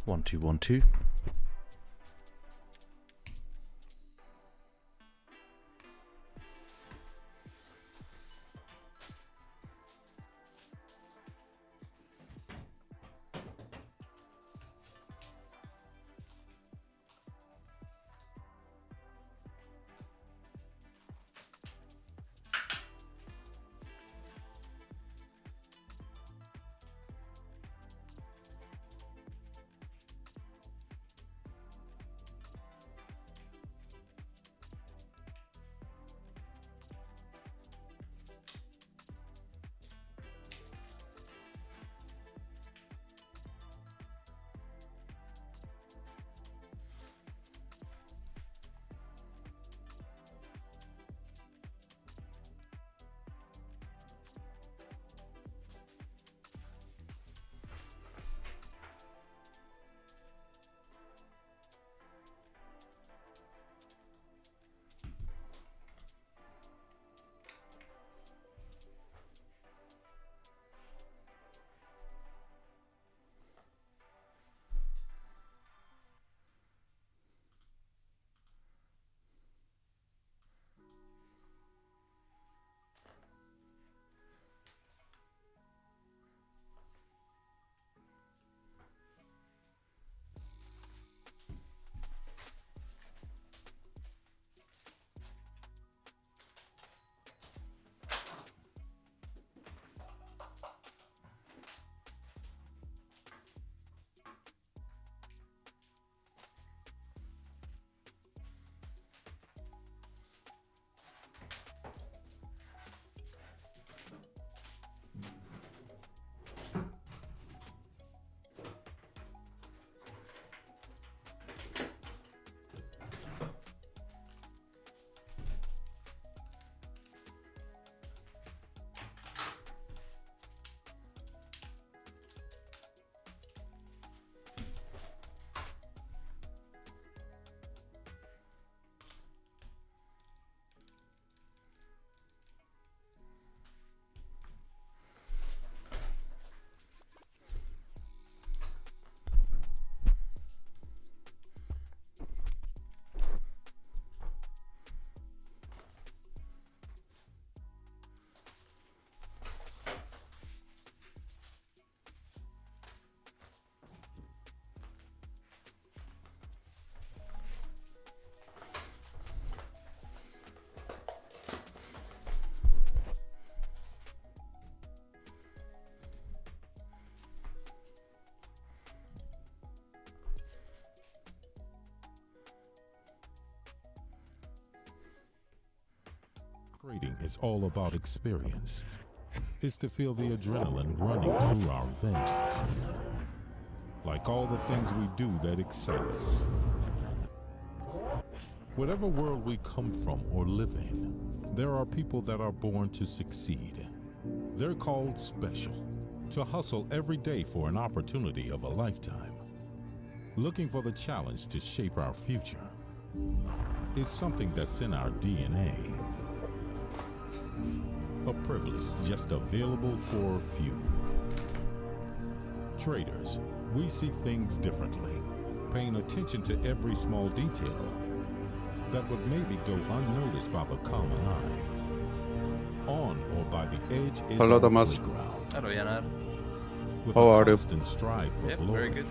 1 2 1 2. Trading is all about experience. It's to feel the adrenaline running through our veins. Like all the things we do that excite us. Whatever world we come from or live in, there are people that are born to succeed. They're called special, to hustle every day for an opportunity of a lifetime. Looking for the challenge to shape our future is something that's in our DNA. A privilege just available for a few. Traders, we see things differently, paying attention to every small detail that would maybe go unnoticed by the common eye. On or by the edge is Hello, our Thomas. playground. Hello, Janar. With How a are you? constant strive for Yep, glory. very good.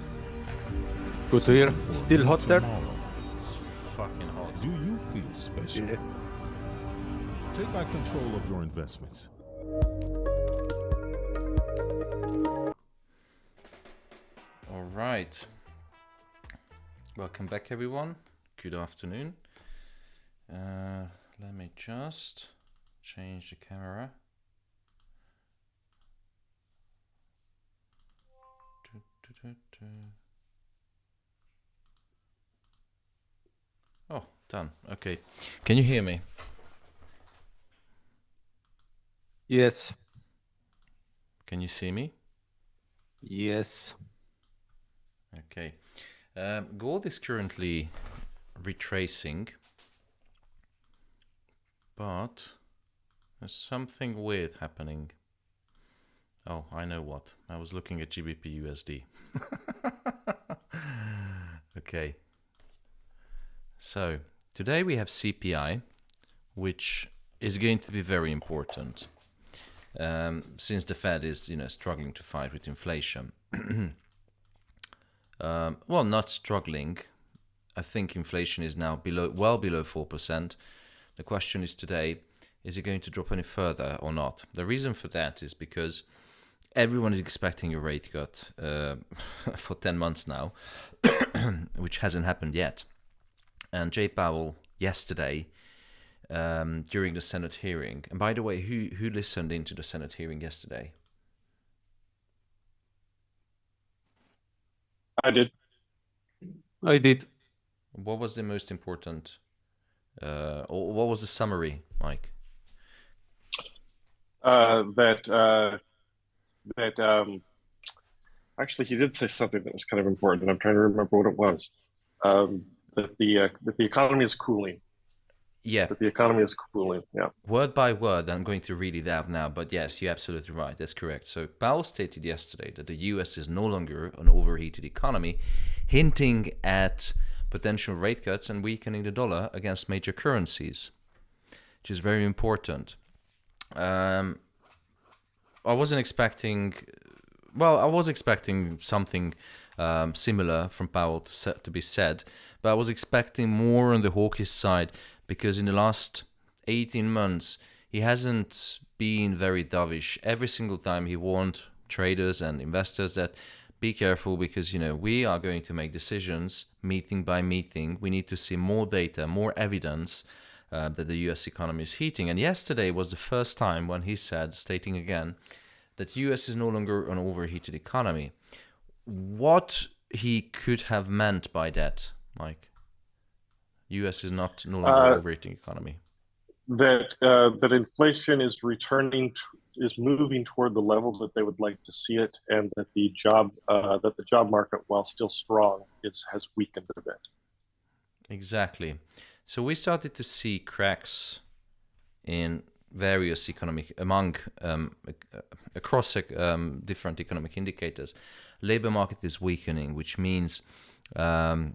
Good to hear. Seeking for a Still new hot there? tomorrow. It's fucking hot. Do you feel special? Yeah. Take back control of your investments. All right. Welcome back, everyone. Good afternoon. Let me just change the camera. Oh, done. Okay. Can you hear me? Yes. Can you see me? Yes. Okay. Gold is currently retracing, but there's something weird happening. Oh, I know what. I was looking at GBP USD. Okay. So today we have CPI, which is going to be very important since the Fed is, struggling to fight with inflation. Well, not struggling. I think inflation is now well below 4%. The question is today, is it going to drop any further or not? The reason for that is because everyone is expecting a rate cut for 10 months now, which hasn't happened yet. And Jay Powell yesterday, during the Senate hearing, and by the way, who listened into the Senate hearing yesterday? I did. I did. What was the most important, or what was the summary, Mike? Actually, he did say something that was kind of important. I'm trying to remember what it was. That the economy is cooling. Yeah. That the economy is cooling. Yeah. Word by word, I'm going to read it out now, but yes, you're absolutely right. That's correct. So Powell stated yesterday that the US is no longer an overheated economy, hinting at potential rate cuts and weakening the dollar against major currencies, which is very important. I wasn't expecting. Well, I was expecting something similar from Powell to be said, but I was expecting more on the hawkish side because in the last 18 months, he hasn't been very dovish. Every single time he warned traders and investors that be careful because, we are going to make decisions meeting by meeting. We need to see more data, more evidence that the US economy is heating. And yesterday was the first time when he said, stating again, that US is no longer an overheated economy. What he could have meant by that, Mike? US is no longer an overheating economy. That inflation is is moving toward the level that they would like to see it, and that the job market, while still strong, has weakened a bit. Exactly. So we started to see cracks in various across different economic indicators. Labor market is weakening, which means the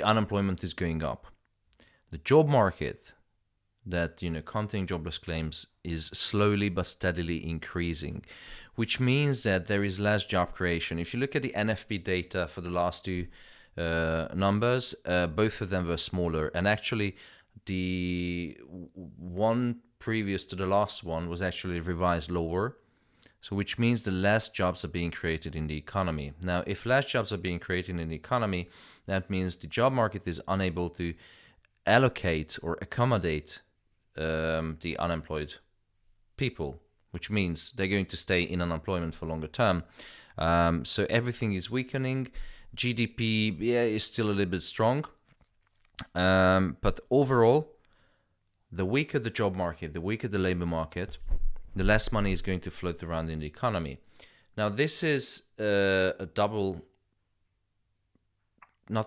unemployment is going up. The job market, that counting jobless claims, is slowly but steadily increasing, which means that there is less job creation. If you look at the NFP data for the last two numbers, both of them were smaller, and actually the one previous to the last one was actually revised lower. So which means the less jobs are being created in the economy. Now, if less jobs are being created in the economy, that means the job market is unable to allocate or accommodate the unemployed people, which means they're going to stay in unemployment for longer term. So everything is weakening. GDP, is still a little bit strong. But overall, the weaker the job market, the weaker the labor market, the less money is going to float around in the economy. Now, this is not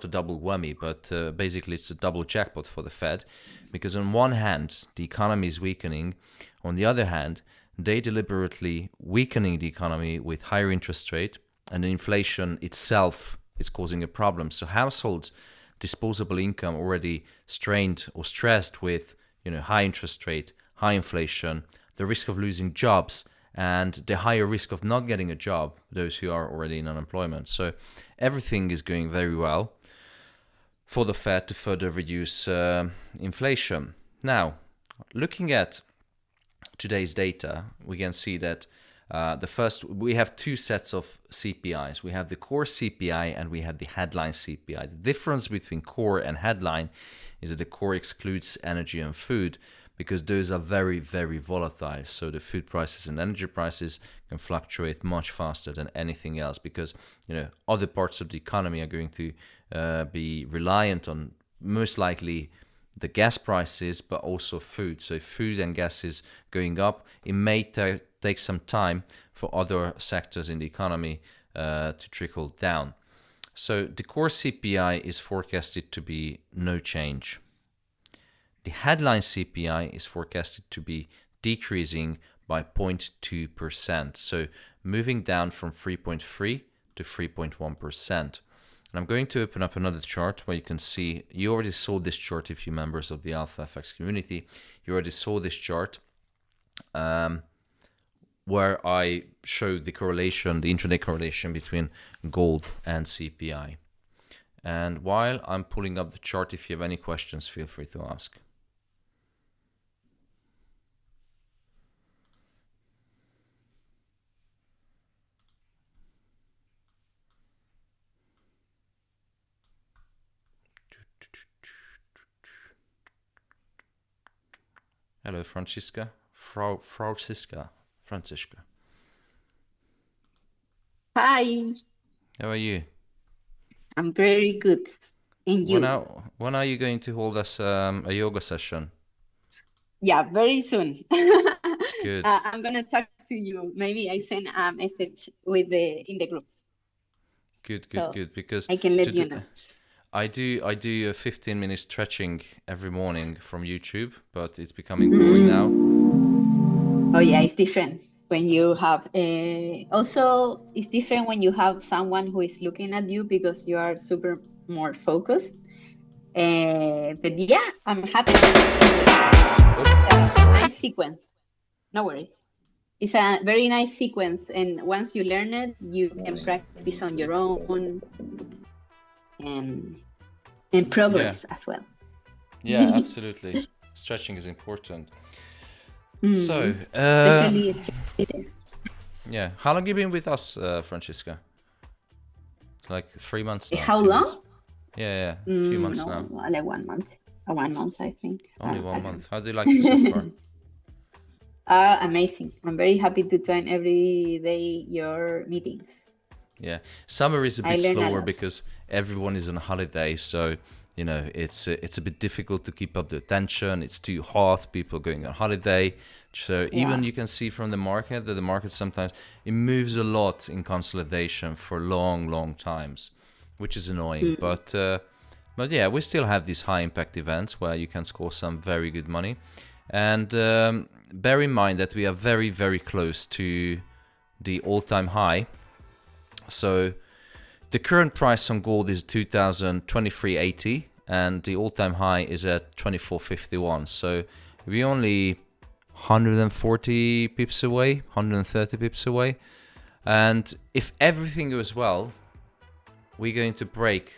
a double whammy, but basically it's a double jackpot for the Fed, because on one hand, the economy is weakening. On the other hand, they deliberately weakening the economy with higher interest rate, and the inflation itself is causing a problem. So households' disposable income already strained or stressed with high interest rate, high inflation, the risk of losing jobs, and the higher risk of not getting a job, those who are already in unemployment. So everything is going very well for the Fed to further reduce inflation. Now, looking at today's data, we can see that we have two sets of CPIs. We have the core CPI and we have the headline CPI. The difference between core and headline is that the core excludes energy and food, because those are very, very volatile. So the food prices and energy prices can fluctuate much faster than anything else, because other parts of the economy are going to be reliant on, most likely, the gas prices, but also food. So if food and gas is going up, it may take some time for other sectors in the economy to trickle down. So the core CPI is forecasted to be no change. The headline CPI is forecasted to be decreasing by 0.2%. So moving down from 3.3 to 3.1%. And I'm going to open up another chart where you can see, you already saw this chart if you're members of the Alpha FX community. You already saw this chart where I showed the correlation, the intraday correlation between gold and CPI. And while I'm pulling up the chart, if you have any questions, feel free to ask. Hello, Francisca. Francisca. Hi, How are you? I'm very good. And you? When are you going to hold us a yoga session? Yeah, very soon. Good. I'm gonna talk to you. Maybe I send a message in the group. Good. So Because I can let you know. I do a 15-minute stretching every morning from YouTube, but it's becoming boring now. Oh yeah, it's different when you have also it's different when you have someone who is looking at you because you are super more focused. But yeah, I'm happy. Nice sequence. No worries. It's a very nice sequence, and once you learn it, you can practice on your own and progress as well. Yeah, absolutely. Stretching is important. So, especially traders. Yeah, how long have you been with us, Francisca? It's like 3 months now. How long? Yeah, a few months now. Like 1 month. 1 month, I think. Only 1 month. How do you like it so far? Amazing. I'm very happy to join every day your meetings. Yeah, summer is a bit slower because everyone is on holiday, so you know it's a bit difficult to keep up the attention. It's too hot. People are going on holiday, so even you can see from the market that the market sometimes it moves a lot in consolidation for long times, which is annoying. But yeah, we still have these high impact events where you can score some very good money, and bear in mind that we are very close to the all-time high. So the current price on gold is 2,023.80 and the all-time high is at 24.51. So we're only 140 pips away, 130 pips away. And if everything goes well, we're going to break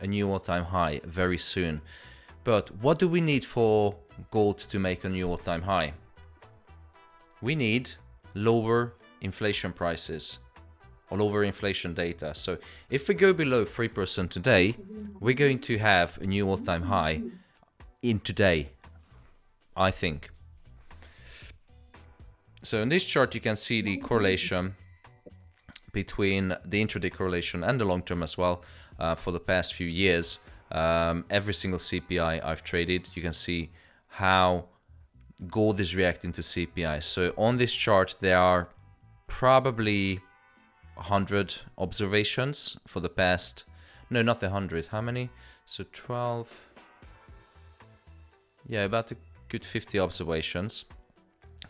a new all-time high very soon. But what do we need for gold to make a new all-time high? We need lower inflation prices or lower inflation data. So if we go below 3% today, we're going to have a new all-time high in today, I think. So in this chart, you can see the correlation between the intraday correlation and the long term as well for the past few years. Every single CPI I've traded, you can see how gold is reacting to CPI. So on this chart, there are probably 100 observations for the past, no, not 100, how many? So 12, yeah, about a good 50 observations.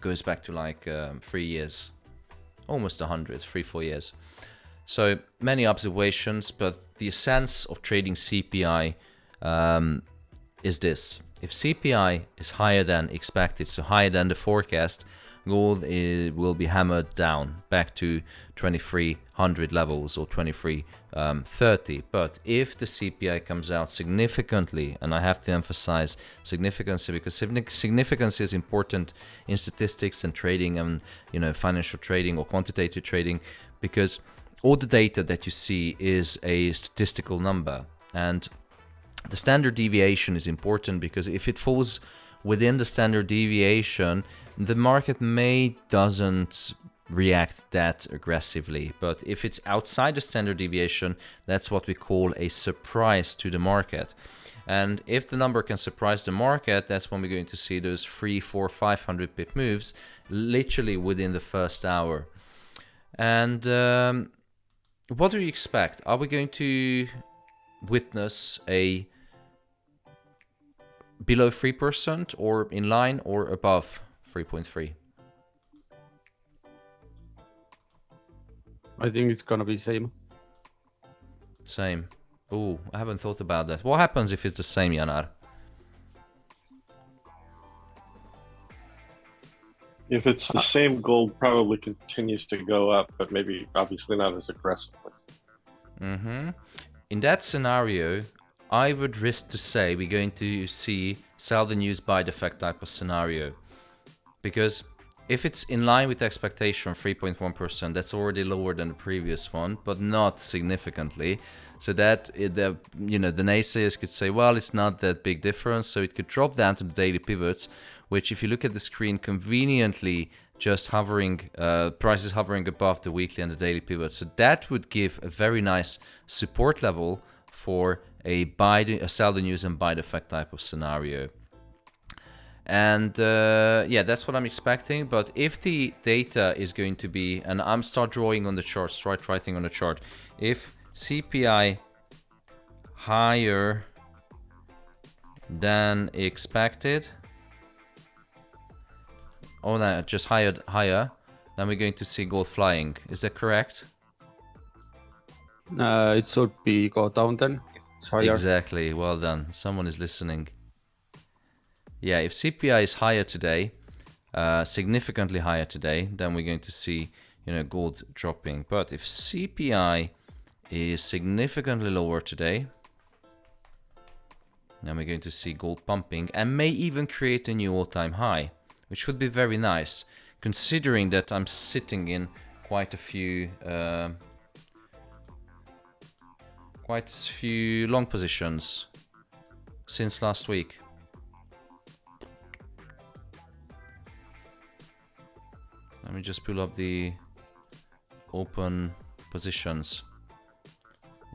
Goes back to like 3 years, almost 100, 3-4 years. So many observations, but the essence of trading CPI is this. If CPI is higher than expected, so higher than the forecast, gold will be hammered down back to 2300 levels or 2330. But if the CPI comes out significantly, and I have to emphasize significance because significance is important in statistics and trading and financial trading or quantitative trading, because all the data that you see is a statistical number, and the standard deviation is important because if it falls within the standard deviation, the market doesn't react that aggressively. But if it's outside the standard deviation, that's what we call a surprise to the market. And if the number can surprise the market, that's when we're going to see those 300, 400, 500 pip moves literally within the first hour. And what do you expect? Are we going to witness a below 3% or in line or above 3.3? I think it's gonna be same. Same. Oh, I haven't thought about that. What happens if it's the same, Janar? If it's the same, gold probably continues to go up, but maybe obviously not as aggressively. In that scenario, I would risk to say we're going to see sell the news buy the fact type of scenario. Because if it's in line with expectation, 3.1%, that's already lower than the previous one, but not significantly. So that the naysayers could say, well, it's not that big difference, so it could drop down to the daily pivots, which if you look at the screen, conveniently just hovering, prices hovering above the weekly and the daily pivots. So that would give a very nice support level for a sell the news and buy the fact type of scenario. And yeah, that's what I'm expecting. But if the data is going to be, and I'm start drawing on the chart, start writing on the chart, if CPI higher than expected, oh no, just higher, then we're going to see gold flying. Is that correct? It should be go down then. It's higher. Exactly. Well done. Someone is listening. Yeah, if CPI is higher today, significantly higher today, then we're going to see, gold dropping. But if CPI is significantly lower today, then we're going to see gold pumping and may even create a new all-time high, which would be very nice, considering that I'm sitting in quite a few long positions since last week. Let me just pull up the open positions.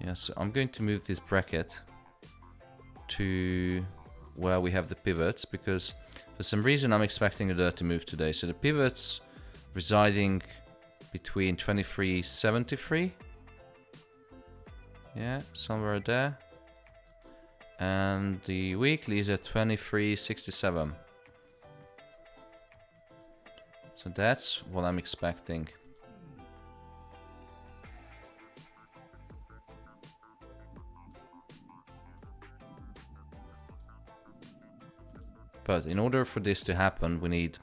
Yes, I'm going to move this bracket to where we have the pivots, because for some reason I'm expecting a dirty move today. So the pivots residing between 23.73, yeah, somewhere there, and the weekly is at 23.67. So that's what I'm expecting. But in order for this to happen, we need,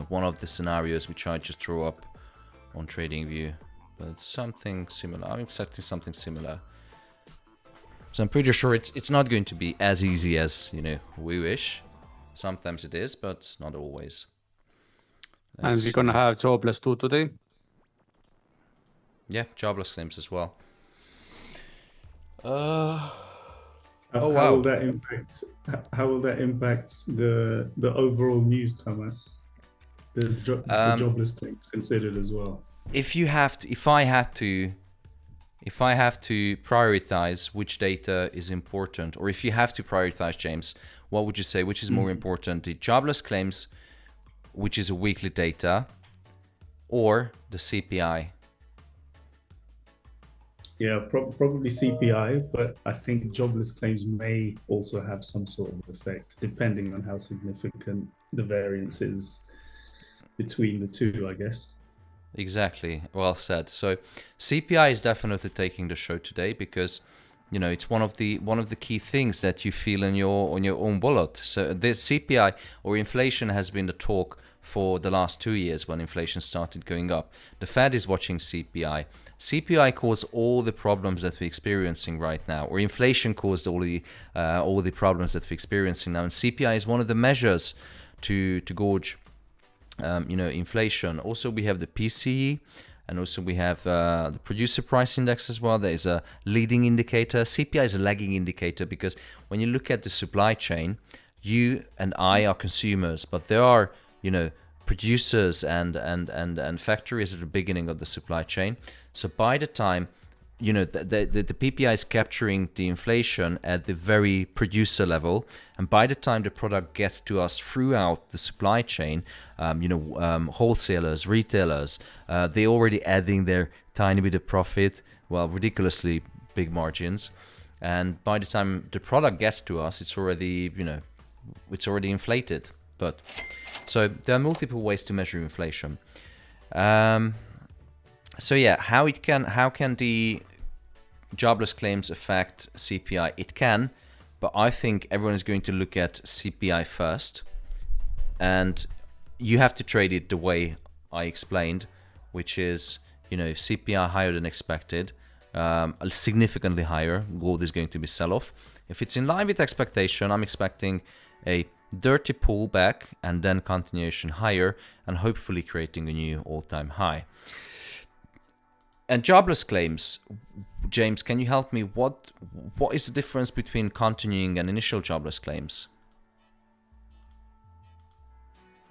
one of the scenarios which I just drew up on TradingView. But something similar. I'm expecting something similar. So I'm pretty sure it's not going to be as easy as, we wish. Sometimes it is, but not always. And we're gonna have jobless too today. Yeah, jobless claims as well. How wow. will that impact? How will that impact the overall news, Thomas? The jobless claims considered as well. If I have to prioritize which data is important, or if you have to prioritize, James, what would you say? Which is more important, the jobless claims, which is a weekly data, or the CPI? Yeah, probably CPI, but I think jobless claims may also have some sort of effect, depending on how significant the variance is between the two, I guess. Exactly, well said. So CPI is definitely taking the show today, because it's one of the key things that you feel on your own wallet. So the CPI, or inflation, has been the talk for the last 2 years when inflation started going up. The Fed is watching CPI. CPI caused all the problems that we're experiencing right now, or inflation caused all the problems that we're experiencing now. And CPI is one of the measures to gauge inflation. Also, we have the PCE, and also we have the producer price index as well. There is a leading indicator. CPI is a lagging indicator, because when you look at the supply chain, you and I are consumers, but there are producers and factories at the beginning of the supply chain. So by the time the PPI is capturing the inflation at the very producer level, and by the time the product gets to us throughout the supply chain, wholesalers, retailers, they're already adding their tiny bit of profit, well, ridiculously big margins, and by the time the product gets to us, it's already inflated. But so there are multiple ways to measure inflation. So yeah, how can the jobless claims affect CPI? It can, but I think everyone is going to look at CPI first, and you have to trade it the way I explained, which is, if CPI higher than expected, significantly higher, gold is going to be sell-off. If it's in line with expectation, I'm expecting a dirty pullback and then continuation higher, and hopefully creating a new all-time high. And jobless claims, James, can you help me? What is the difference between continuing and initial jobless claims?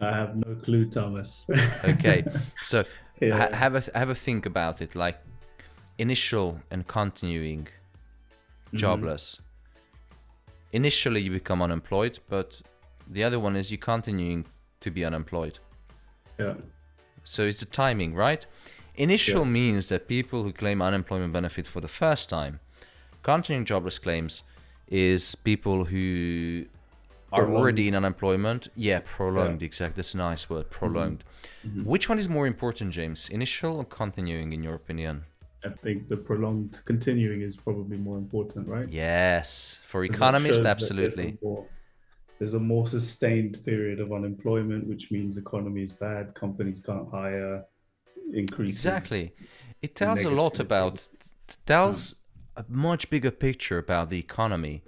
I have no clue, Thomas. Okay, so Yeah. have a think about it. Like initial and continuing jobless. Initially you become unemployed, but the other one is you continuing to be unemployed. Yeah. So it's the timing, right? Initial means that people who claim unemployment benefit for the first time. Continuing jobless claims is people who are already in unemployment. Yeah, prolonged, exactly. That's a nice word, prolonged. Which one is more important, James? Initial or continuing, in your opinion? I think the prolonged continuing is probably more important, right? Yes, for Because it economists, shows that absolutely. There's a more sustained period of unemployment, which means economy is bad, companies can't hire, increases. Exactly. It tells a lot about, tells a much bigger picture about the economy.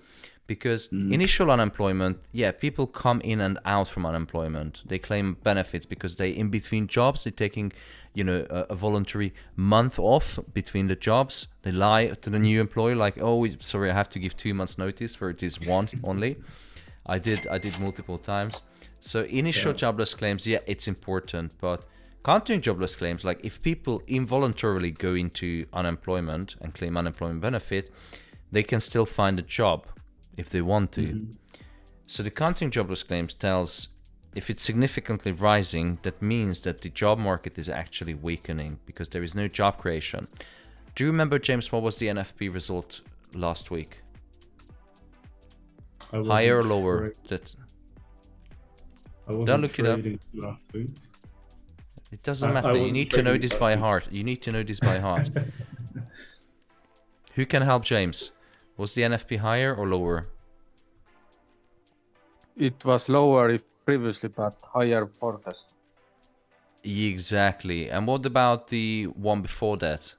Because initial unemployment, people come in and out from unemployment. They claim benefits because they in between jobs, they're taking, a voluntary month off between the jobs. They lie to the new employer like, oh, sorry, I have to give 2 months notice, where it is one only. I did multiple times. So initial jobless claims, it's important, but continuing jobless claims, like if people involuntarily go into unemployment and claim unemployment benefit, they can still find a job if they want to. So the continuing jobless claims tells if it's significantly rising, that means that the job market is actually weakening because there is no job creation. Do you remember, James, what was the NFP result last week? Higher or lower? Don't look it up. Last week. It doesn't matter. You need to know this by heart. You need to know this by heart. Who can help James? Was the NFP higher or lower? It was lower previously, but higher forecast. Exactly. And what about the one before that?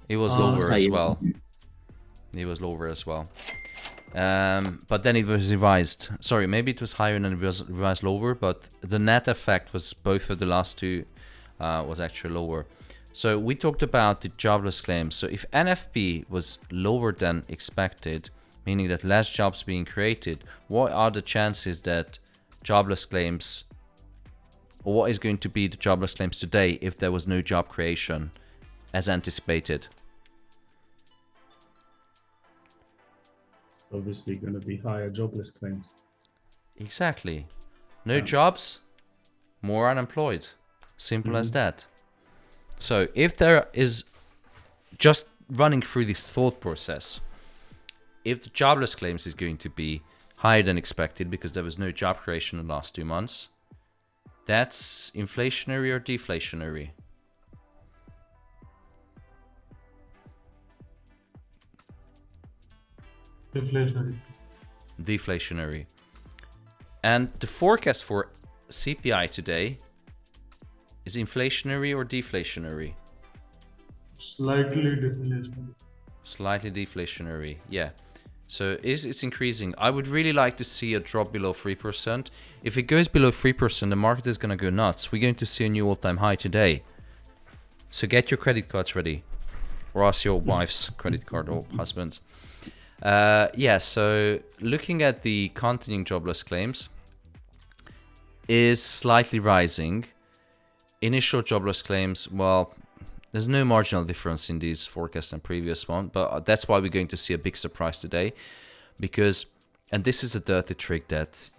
It was lower as well. It was lower as well. But then it was revised. Sorry, maybe it was higher and then it was revised lower, but the net effect was both of the last two was actually lower. So we talked about the jobless claims. So if NFP was lower than expected, meaning that less jobs being created, what are the chances that jobless claims, or what is going to be the jobless claims today if there was no job creation as anticipated? It's obviously going to be higher jobless claims. Exactly. No jobs, more unemployed. Simple as that. So if there is, just running through this thought process, if the jobless claims is going to be higher than expected because there was no job creation in the last 2 months, that's inflationary or deflationary? Deflationary. And the forecast for CPI today is inflationary or deflationary? Slightly deflationary. Slightly deflationary, yeah. So it's increasing. I would really like to see a drop below 3%. If it goes below 3%, the market is going to go nuts. We're going to see a new all-time high today. So get your credit cards ready. Or ask your wife's credit card or husband's. So looking at the continuing jobless claims is slightly rising. Initial jobless claims, well, there's no marginal difference in these forecasts and previous one, but that's why we're going to see a big surprise today, because, and this is a dirty trick that,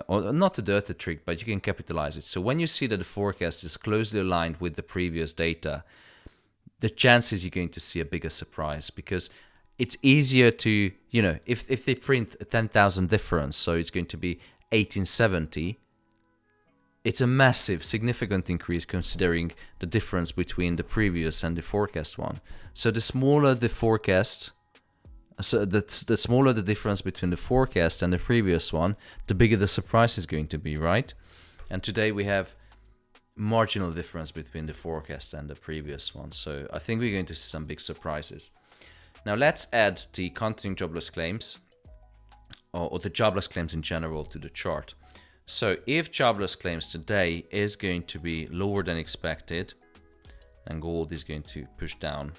or not a dirty trick, but you can capitalize it. So when you see that the forecast is closely aligned with the previous data, the chances you're going to see a bigger surprise, because it's easier to, if they print a 10,000 difference, so it's going to be 1870, it's a massive, significant increase considering the difference between the previous and the forecast one. So the smaller the forecast, so the smaller the difference between the forecast and the previous one, the bigger the surprise is going to be, right? And today we have marginal difference between the forecast and the previous one. So I think we're going to see some big surprises. Now let's add the continuing jobless claims, or the jobless claims in general, to the chart. So if jobless claims today is going to be lower than expected, then gold is going to push down.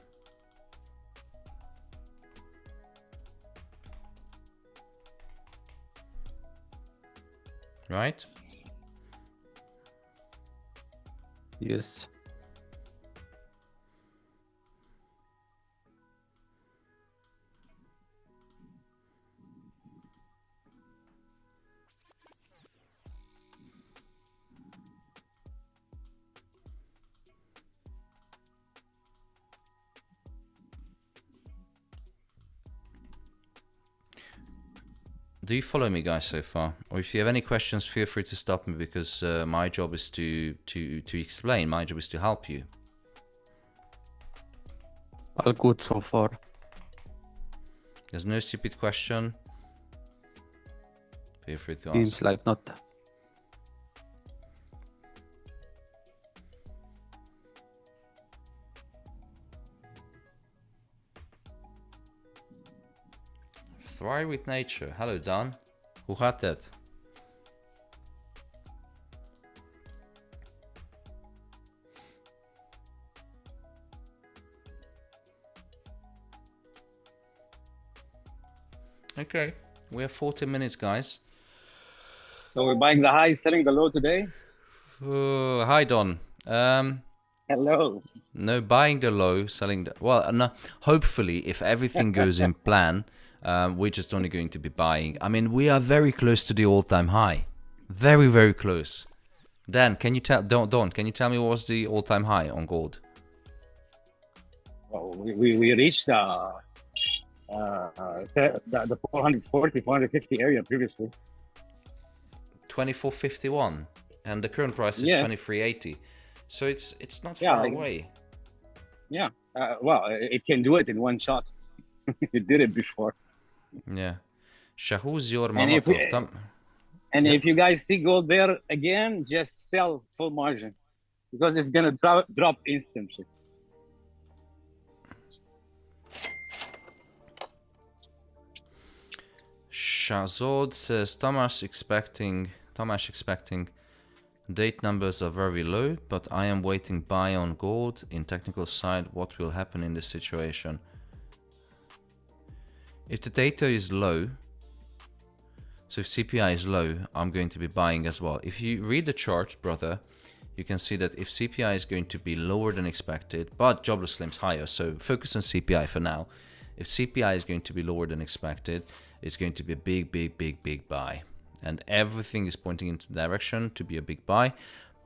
Right? Yes. Do you follow me, guys, so far? Or if you have any questions, feel free to stop me, because my job is to explain. My job is to help you. All good so far. There's no stupid question. Feel free to Seems ask. like not. Thrive with nature. Hello, Dan. Hoe gaat het? Okay, we have 40 minutes, guys. So we're buying the high, selling the low today. Hi, Don. Hello. No, buying the low, selling the... Well, no, hopefully, if everything goes in plan, we're just only going to be buying. I mean, we are very close to the all-time high. Very, very close. Dan, can you tell... Don, can you tell me what was the all-time high on gold? Well, we reached the 440, 450 area previously. 24.51, and the current price is 23.80. So it's not far away. Yeah. Well, it can do it in one shot. It did it before. Yeah. Shahuz Mamatov. And if you guys see gold there again, just sell full margin, because it's gonna drop instantly. Shazod says Tomasz expecting date numbers are very low, but I am waiting buy on gold. In technical side, what will happen in this situation? If the data is low, so if CPI is low, I'm going to be buying as well. If you read the chart, brother, you can see that if CPI is going to be lower than expected, but jobless claims higher, so focus on CPI for now. If CPI is going to be lower than expected, it's going to be a big buy. And everything is pointing into the direction to be a big buy.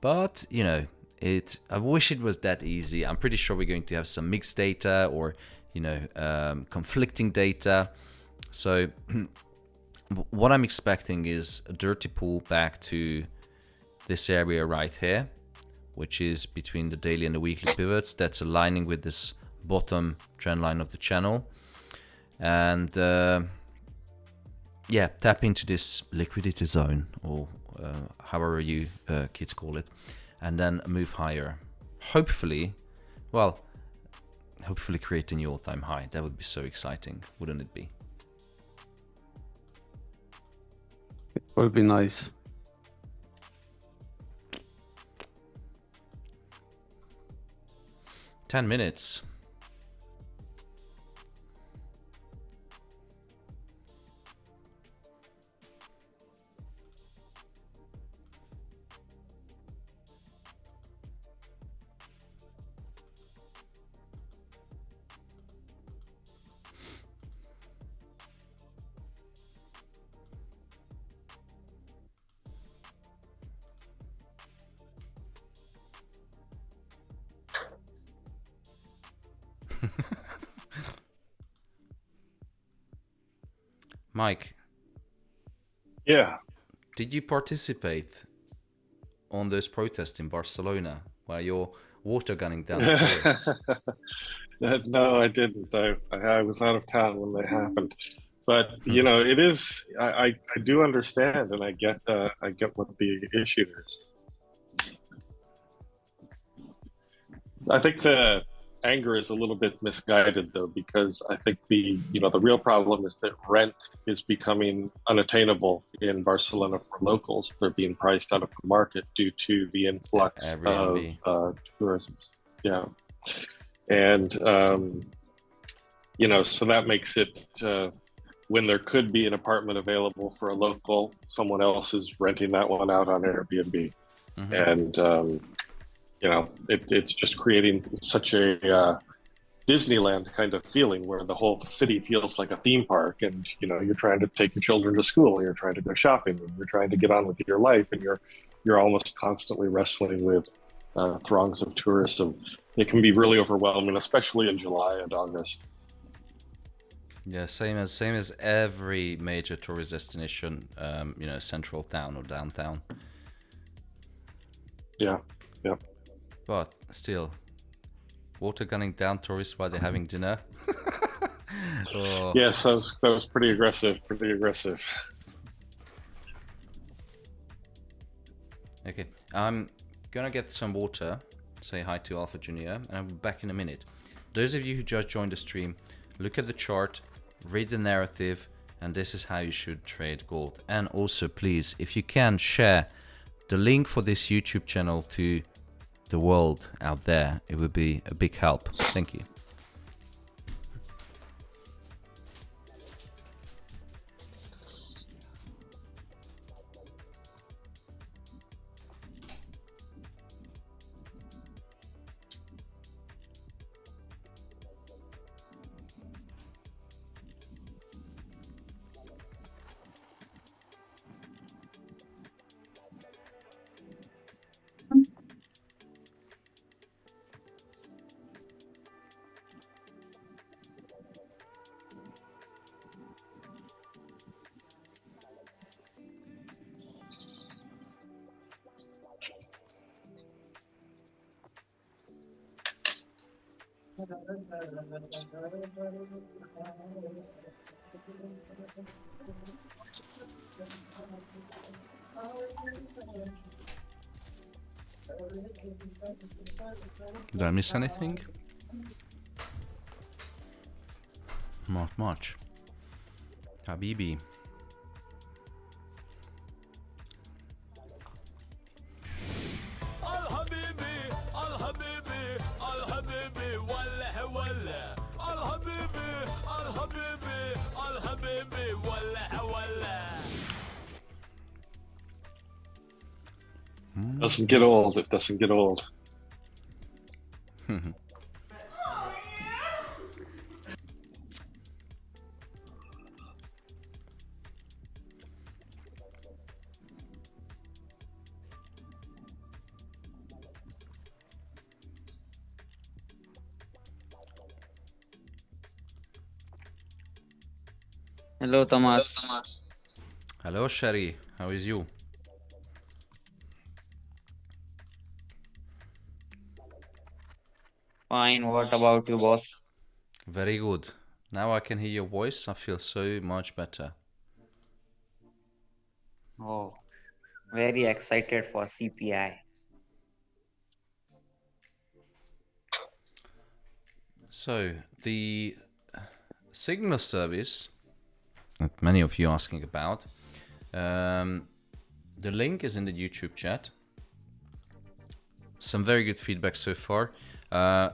But, you know, I wish it was that easy. I'm pretty sure we're going to have some mixed data or, you know, conflicting data. So what I'm expecting is a dirty pull back to this area right here, which is between the daily and the weekly pivots. That's aligning with this bottom trend line of the channel. And yeah, tap into this liquidity zone, or however you kids call it, and then move higher. Hopefully create a new all-time high. That would be so exciting, wouldn't it be? It will be nice. Ten minutes. Mike. Yeah. Did you participate on those protests in Barcelona where you're water gunning down the tourists? No, I didn't. I was out of town when they happened. But you know, it is. I do understand, and I get what the issue is. I think the anger is a little bit misguided, though, because I think the real problem is that rent is becoming unattainable in Barcelona for locals. They're being priced out of the market due to the influx Airbnb. of tourism. Yeah, and so that makes it when there could be an apartment available for a local, someone else is renting that one out on Airbnb, and it's just creating such a Disneyland kind of feeling where the whole city feels like a theme park, and you're trying to take your children to school, you're trying to go shopping, and you're trying to get on with your life, and you're almost constantly wrestling with throngs of tourism. It can be really overwhelming, especially in July and August. Yeah, same as every major tourist destination, central town or downtown. Yeah. But still, water gunning down tourists while they're having dinner. Oh. Yes, that was pretty aggressive. Okay, I'm gonna get some water, say hi to Alpha Junior, and I'll be back in a minute. Those of you who just joined the stream, look at the chart, read the narrative, and this is how you should trade gold. And also, please, if you can, share the link for this YouTube channel to the world out there. It would be a big help. Thank you. Did I miss anything? Not much. Habibi. Doesn't get old. It doesn't get old. Hello, Thomas. Hello, Sherry. How is you? Fine. What about you, boss? Very good. Now I can hear your voice. I feel so much better. Oh, very excited for CPI. So, the signal service that many of you are asking about, the link is in the YouTube chat. Some very good feedback so far.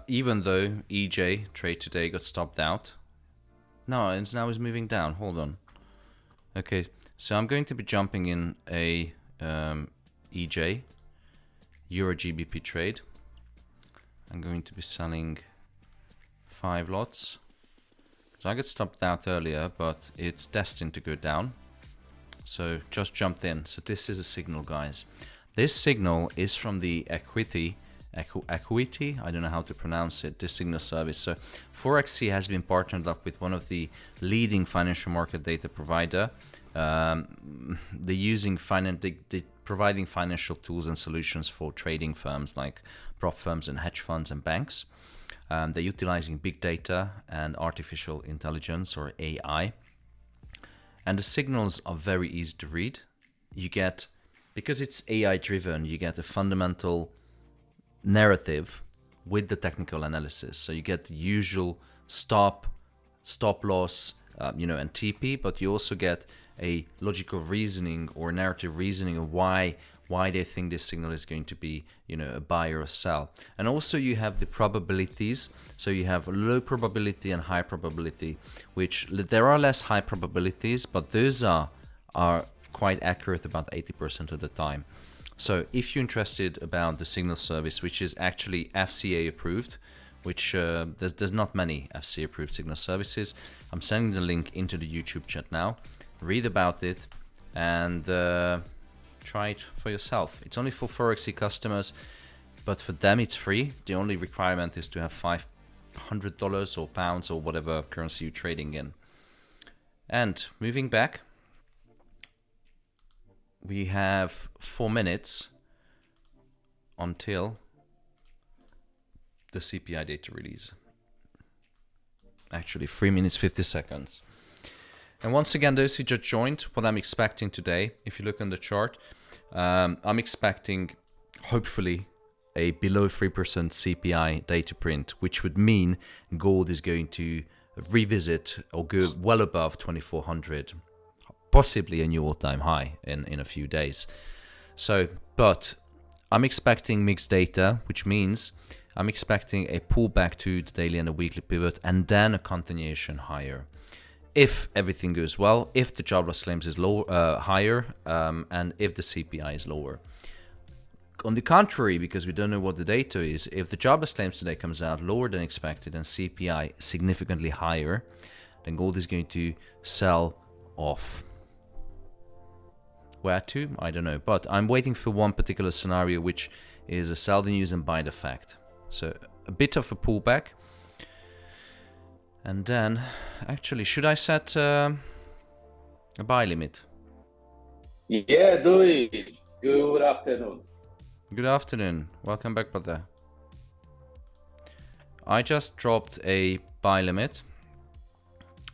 Even though EJ trade today got stopped out. No, it's now is moving down. Hold on. Okay, so I'm going to be jumping in a EJ Euro GBP trade. I'm going to be selling 5 lots. So I got stopped out earlier, but it's destined to go down. So just jumped in. So this is a signal, guys. This signal is from the equity, I don't know how to pronounce it, this signal service. So Forexy has been partnered up with one of the leading financial market data provider. They're using they providing financial tools and solutions for trading firms like prop firms and hedge funds and banks. They're utilizing big data and artificial intelligence, or AI. And the signals are very easy to read. You get, because it's AI driven, you get a fundamental narrative with the technical analysis. So you get the usual stop loss, and TP, but you also get a logical reasoning or narrative reasoning of why they think this signal is going to be, a buy or a sell. And also you have the probabilities. So you have low probability and high probability, which there are less high probabilities, but those are quite accurate about 80% of the time. So if you're interested about the signal service, which is actually FCA approved, which there's not many FCA approved signal services, I'm sending the link into the YouTube chat now. Read about it and try it for yourself. It's only for Forexy customers, but for them it's free. The only requirement is to have $500 or pounds or whatever currency you're trading in. And moving back, we have 4 minutes until the CPI data release. Actually 3 minutes 50 seconds. And once again, those who just joined, what I'm expecting today, if you look on the chart, I'm expecting hopefully a below 3% CPI data print, which would mean gold is going to revisit or go well above 2400, possibly a new all-time high in a few days. So, but I'm expecting mixed data, which means I'm expecting a pullback to the daily and the weekly pivot, and then a continuation higher. If everything goes well, if the jobless claims is higher, and if the CPI is lower. On the contrary, because we don't know what the data is, if the jobless claims today comes out lower than expected and CPI significantly higher, then gold is going to sell off. Where to? I don't know. But I'm waiting for one particular scenario, which is a sell the news and buy the fact. So a bit of a pullback. And then, actually, should I set a buy limit? Yeah, do it. Good afternoon. Good afternoon. Welcome back, brother. I just dropped a buy limit.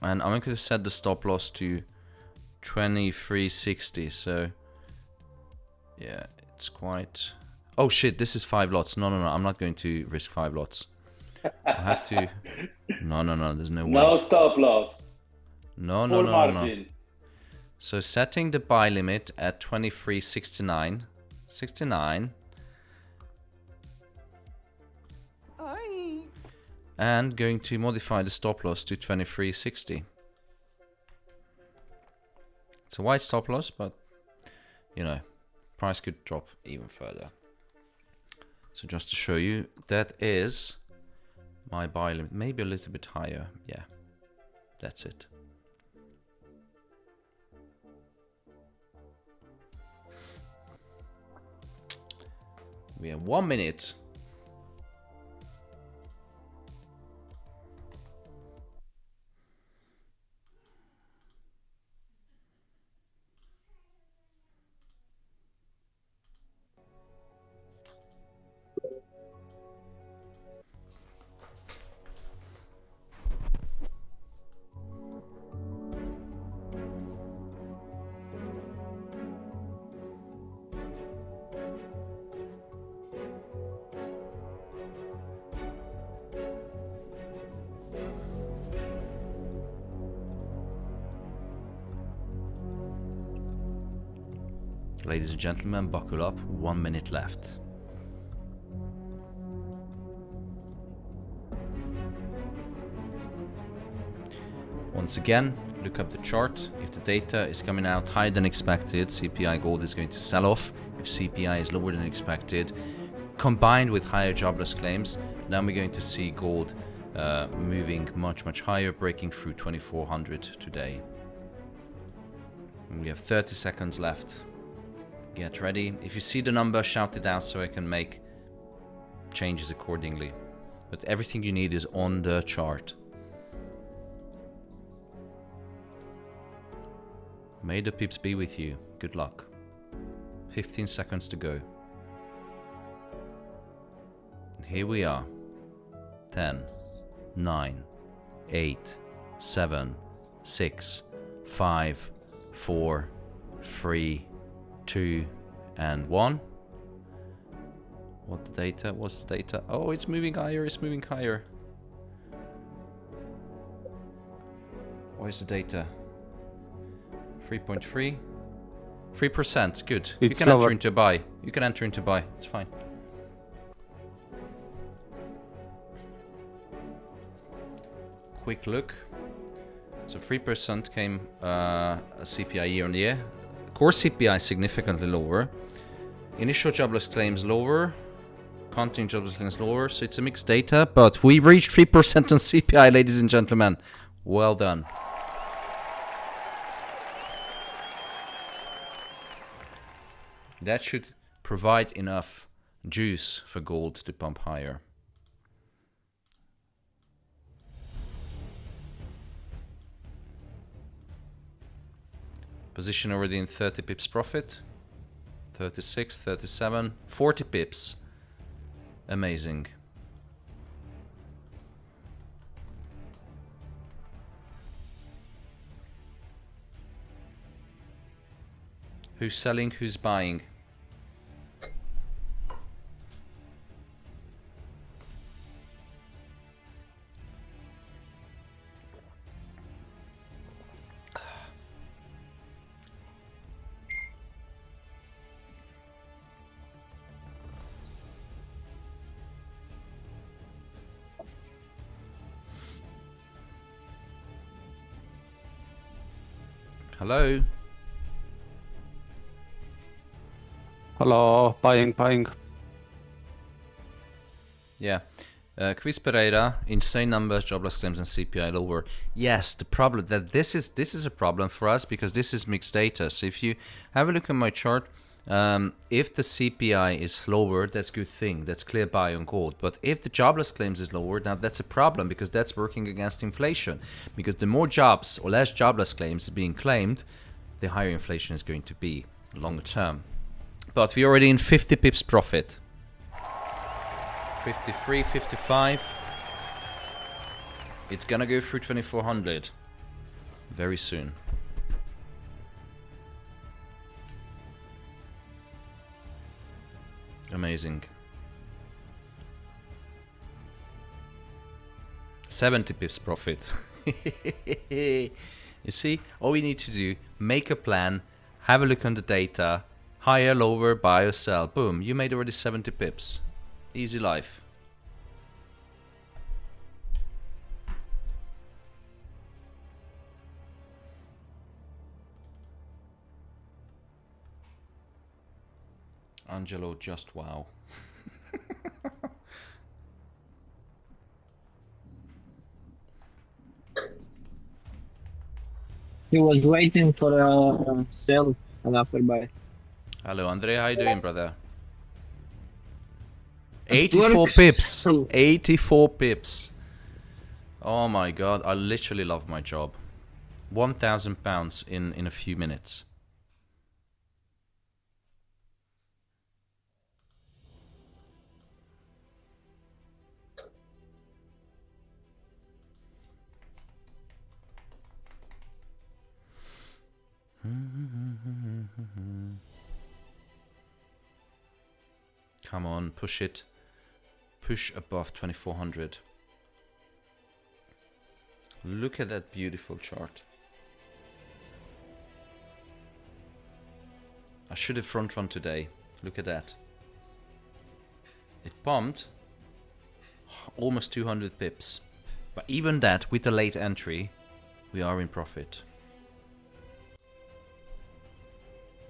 And I'm going to set the stop loss to 2360. So, yeah, it's quite... Oh, shit, this is 5 lots. No, I'm not going to risk 5 lots. I have to... No, there's no way. No stop loss. No. Margin. So setting the buy limit at 2369. 69. And going to modify the stop loss to 2360. It's a wide stop loss, but, price could drop even further. So just to show you, that is my buy limit, maybe a little bit higher. Yeah, that's it. We have 1 minute. Ladies and gentlemen, buckle up. 1 minute left. Once again, look up the chart. If the data is coming out higher than expected, CPI gold is going to sell off. If CPI is lower than expected, combined with higher jobless claims, then we're going to see gold moving much higher, breaking through 2400 today. And we have 30 seconds left. Get ready. If you see the number, shout it out so I can make changes accordingly. But everything you need is on the chart. May the pips be with you. Good luck. 15 seconds to go. Here we are. 10, 9, 8, 7, 6, 5, 4, 3, 2, and 1. What the data? What's the data? Oh, it's moving higher, it's moving higher. Where's the data? 3.3. 3%, good. You can enter into buy. You can enter into buy, it's fine. Quick look. So 3% came CPI year on year. Core CPI significantly lower. Initial jobless claims lower. Continuing jobless claims lower. So it's a mixed data, but we reached 3% on CPI, ladies and gentlemen. Well done. That should provide enough juice for gold to pump higher. Position already in 30 pips profit. 36, 37, 40 pips. Amazing. Who's selling, who's buying? Hello? Hello, buying. Yeah. Quiz Pereira, insane numbers, jobless claims and CPI lower. Yes, the problem that this is a problem for us because this is mixed data. So if you have a look at my chart, if the CPI is lower, that's a good thing. That's clear buy on gold. But if the jobless claims is lower, now that's a problem because that's working against inflation. Because the more jobs or less jobless claims being claimed, the higher inflation is going to be longer term. But we're already in 50 pips profit. 53, 55. It's gonna go through 2400 very soon. Amazing. 70 pips profit. You see, all we need to do, make a plan, have a look on the data, higher, lower, buy or sell. Boom, you made already 70 pips. Easy life. Angelo, just wow. He was waiting for a sell and after buy. Hello, Andre. How you doing, brother? 84 pips. 84 pips. Oh my god, I literally love my job. £1,000 in a few minutes. Come on, push it. Push above 2400. Look at that beautiful chart. I should have front run today. Look at that. It pumped almost 200 pips. But even that, with the late entry, we are in profit.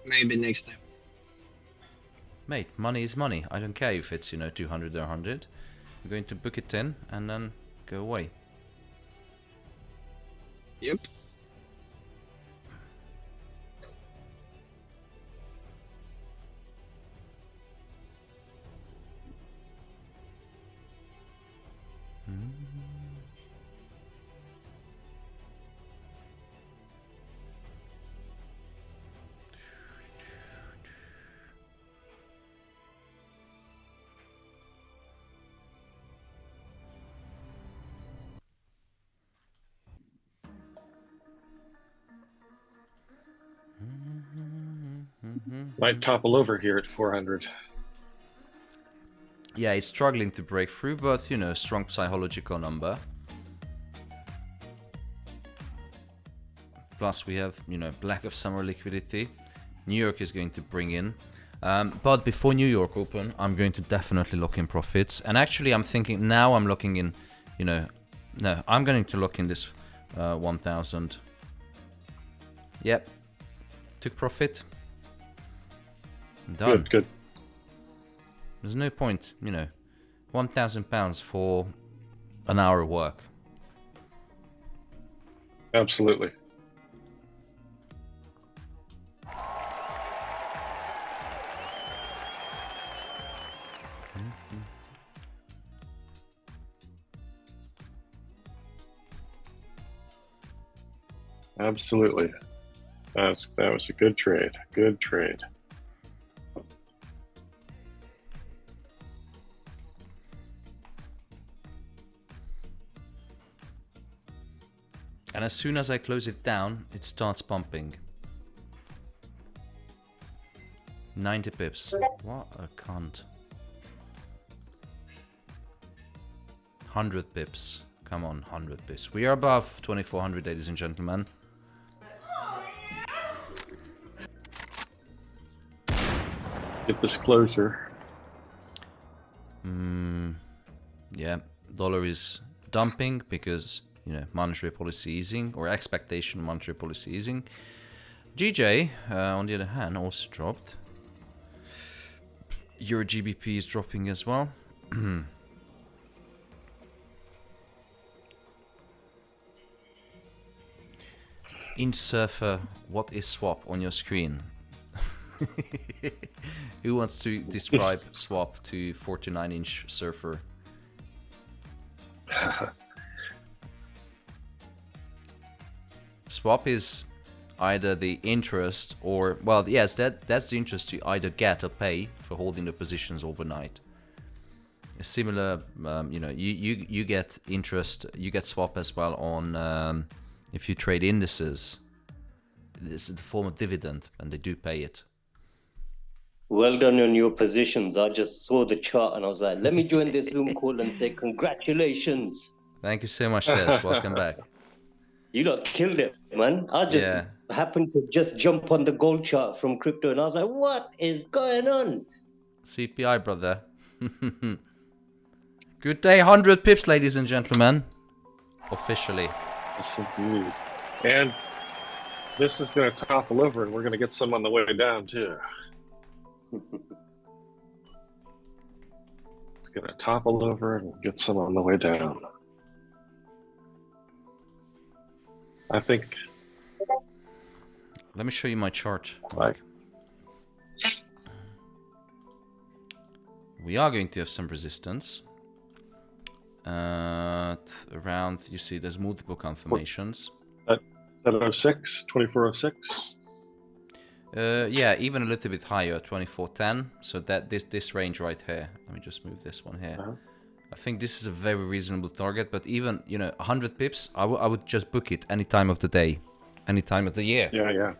Maybe next time. Mate, money is money. I don't care if it's, 200 or 100. We're going to book it in and then go away. Yep. Might topple over here at 400. Yeah, it's struggling to break through, but, you know, strong psychological number. Plus we have, you know, lack of summer liquidity. New York is going to bring in. But before New York open, I'm going to definitely lock in profits. And actually, I'm thinking now I'm locking in, you know, no, I'm going to lock in this 1,000. Yep. Took profit. Done. Good. There's no point, you know, £1,000 for an hour of work. Absolutely. Absolutely. That was a good trade. Good trade. And as soon as I close it down, it starts pumping. 90 pips. What a cunt. 100 pips. Come on, 100 pips. We are above 2400, ladies and gentlemen. Get this closer. Yeah, dollar is dumping because, you know, monetary policy easing, or expectation of monetary policy easing. GJ, on the other hand, also dropped. Euro GBP is dropping as well. Inch Surfer, what is swap on your screen? Who wants to describe swap to 49-inch surfer? Swap is either the interest or, well, yes, that's the interest you either get or pay for holding the positions overnight. A similar, you know, you get interest, you get swap as well on if you trade indices. This is the form of dividend, and they do pay it. Well done on your positions. I just saw the chart and I was like, let me join this Zoom call and say congratulations. Thank you so much, Tess. Welcome back. You lot killed it, man. I just happened to just jump on the gold chart from crypto and I was like, what is going on? CPI, brother. Good day, 100 pips, ladies and gentlemen. Officially. Yes, indeed. And this is going to topple over and we're going to get some on the way down, too. It's going to topple over and we'll get some on the way down. I think. Let me show you my chart. Like. We are going to have some resistance. Around, you see, there's multiple confirmations. That 06, 2406? Yeah, even a little bit higher, 2410. So that this range right here. Let me just move this one here. I think this is a very reasonable target, but even, you know, 100 pips, I would just book it any time of the day, any time of the year. Yeah.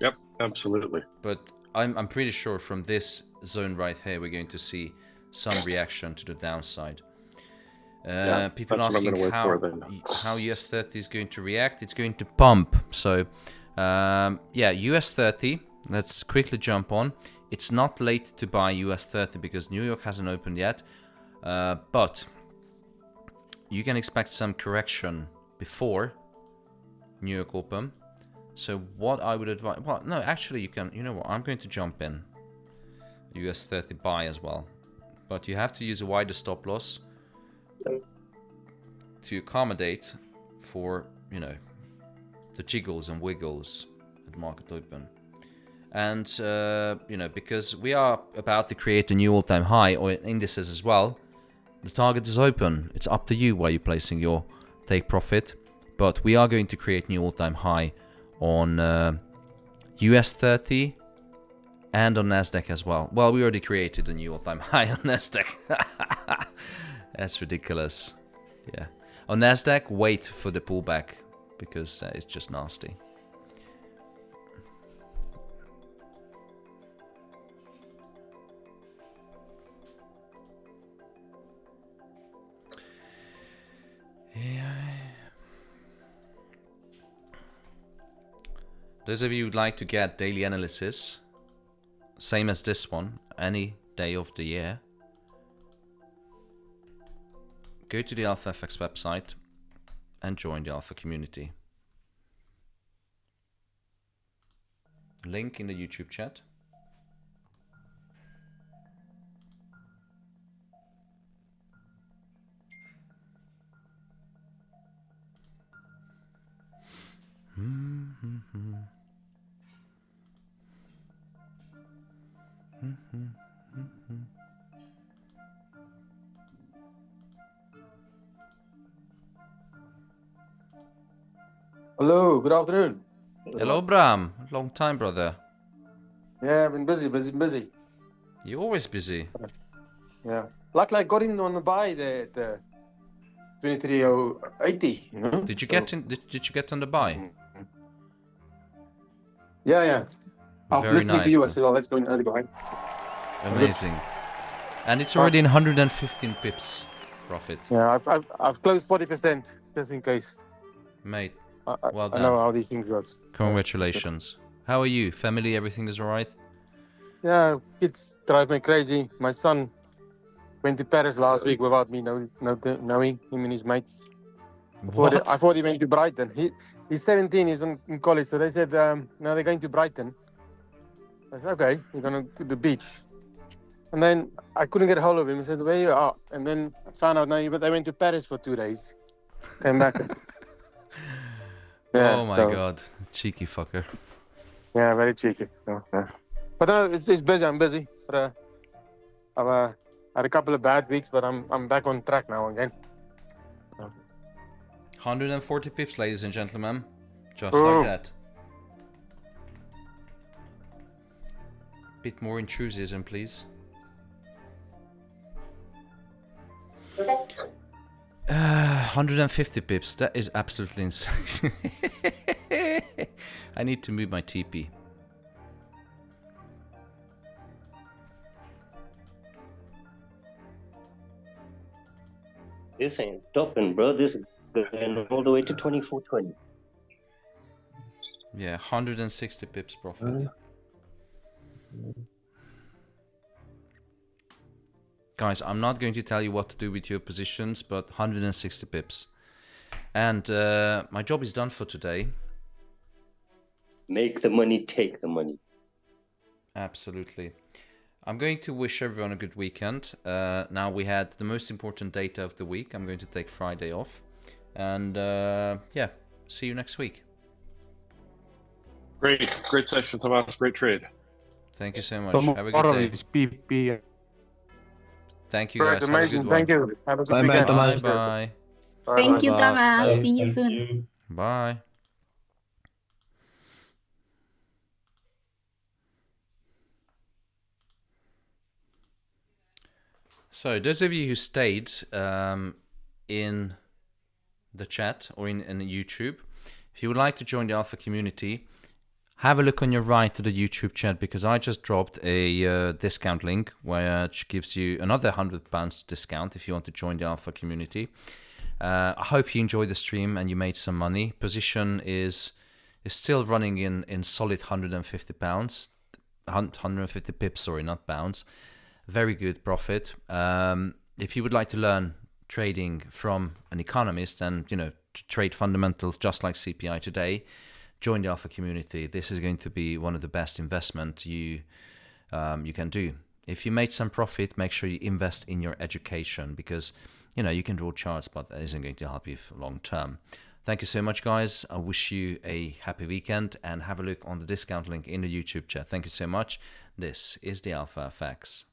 Yep, absolutely. But I'm pretty sure from this zone right here, we're going to see some reaction to the downside. People asking how US 30 is going to react. It's going to pump. So, yeah, US 30. Let's quickly jump on. It's not late to buy US 30 because New York hasn't opened yet. But you can expect some correction before New York open. So what I would advise, well, no, actually you can, you know what, I'm going to jump in US 30 buy as well. But you have to use a wider stop loss to accommodate for, you know, the jiggles and wiggles at market open. And, you know, because we are about to create a new all-time high, or indices as well, the target is open. It's up to you where you're placing your take profit. But we are going to create new all-time high on US 30 and on Nasdaq as well. Well, we already created a new all-time high on Nasdaq. That's ridiculous. Yeah. On Nasdaq, wait for the pullback because it's just nasty. Those of you who'd like to get daily analysis, same as this one, any day of the year, go to the AlphaFX website and join the Alpha community. Link in the YouTube chat. Hello, good afternoon. Hello, Bram. Long time, brother. Yeah, I've been busy. You're always busy. Yeah. Luckily, I got in on the buy there at 23.80, you know. Did you get in? Did you get on the buy? Yeah. After Very listening nice, to you, I man. said, "Oh, let's go in the buy." Amazing. And it's already in 115 pips profit. Yeah, I've closed 40% just in case. Mate, I well I know done. how these things work. Congratulations. How are you? Family, everything is alright? Yeah, kids drive me crazy. My son went to Paris last week without me knowing, him and his mates. I thought he went to Brighton. He's 17, he's in college, so they said, no, they're going to Brighton. I said, okay, we're going to the beach. And then I couldn't get a hold of him. I said, where you are? And then I found out, no, but they went to Paris for 2 days. Came back. Oh my god. Cheeky fucker. Yeah, very cheeky. So, yeah. But no, it's busy. I'm busy. But I've had a couple of bad weeks, but I'm back on track now again. 140 pips, ladies and gentlemen. Just Oh. like that. Bit more enthusiasm, please. 150 pips. That is absolutely insane. I need to move my TP. This ain't stopping, bro. This is going all the way to 24.20. Yeah, 160 pips profit. Guys, I'm not going to tell you what to do with your positions, but 160 pips. And my job is done for today. Make the money, take the money. Absolutely. I'm going to wish everyone a good weekend. Now we had the most important data of the week. I'm going to take Friday off. And yeah, see you next week. Great session, Tomas. Great trade. Thank you so much. Have a good day. Is PP. Thank you guys. Have a good one. Thank you. Have a good Bye-bye, weekend. Thomas. Bye. Thank you, Bye. Thomas. Bye. See you Thank soon. you. Bye. So those of you who stayed in the chat or in YouTube, if you would like to join the Alpha community, have a look on your right to the YouTube chat, because I just dropped a discount link which gives you another £100 discount if you want to join the Alpha community. I hope you enjoyed the stream and you made some money. Position is still running in solid £150, 150 pips, sorry, not pounds. Very good profit. If you would like to learn trading from an economist and, you know, to trade fundamentals just like CPI today, join the Alpha community. This is going to be one of the best investments you can do. If you made some profit, make sure you invest in your education, because, you know, you can draw charts, but that isn't going to help you for long term. Thank you so much, guys. I wish you a happy weekend, and have a look on the discount link in the YouTube chat. Thank you so much. This is the Alpha FX.